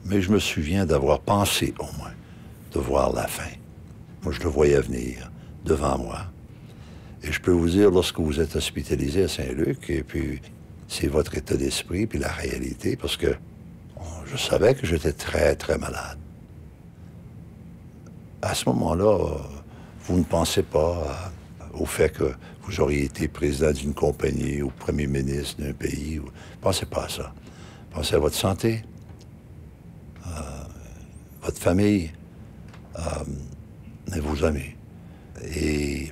Mais je me souviens d'avoir pensé, au moins, de voir la fin. Moi, je le voyais venir, devant moi. Et je peux vous dire, lorsque vous êtes hospitalisé à Saint-Luc, et puis c'est votre état d'esprit, puis la réalité, parce que je savais que j'étais très, très malade. À ce moment-là, vous ne pensez pas au fait que vous auriez été président d'une compagnie ou premier ministre d'un pays. Pensez pas à ça. Pensez à votre santé, votre famille, et vos amis. Et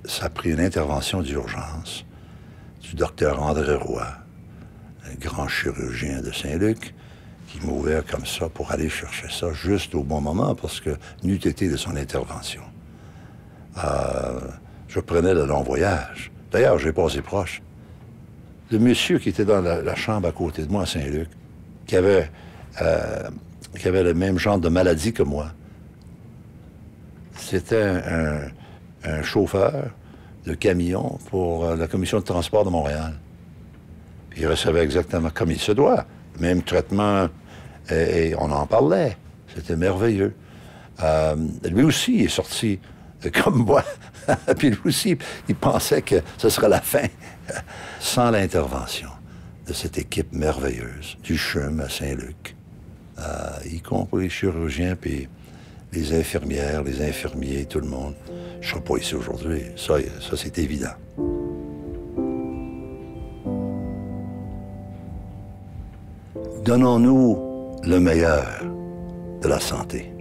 ça a pris une intervention d'urgence du docteur André Roy, un grand chirurgien de Saint-Luc, qui m'a ouvert comme ça pour aller chercher ça juste au bon moment, parce que n'eût été de son intervention. Je prenais le long voyage. D'ailleurs, j'ai passé proche. Le monsieur qui était dans la chambre à côté de moi à Saint-Luc, qui avait le même genre de maladie que moi, c'était un chauffeur de camion pour la commission de transport de Montréal. Puis il recevait exactement comme il se doit. Même traitement, et on en parlait. C'était merveilleux. Lui aussi est sorti comme moi. Puis lui aussi, il pensait que ce serait la fin. Sans l'intervention de cette équipe merveilleuse du CHUM à Saint-Luc, y compris les chirurgiens, puis les infirmières, les infirmiers, tout le monde, je ne serais pas ici aujourd'hui. Ça c'est évident. Donnons-nous le meilleur de la santé.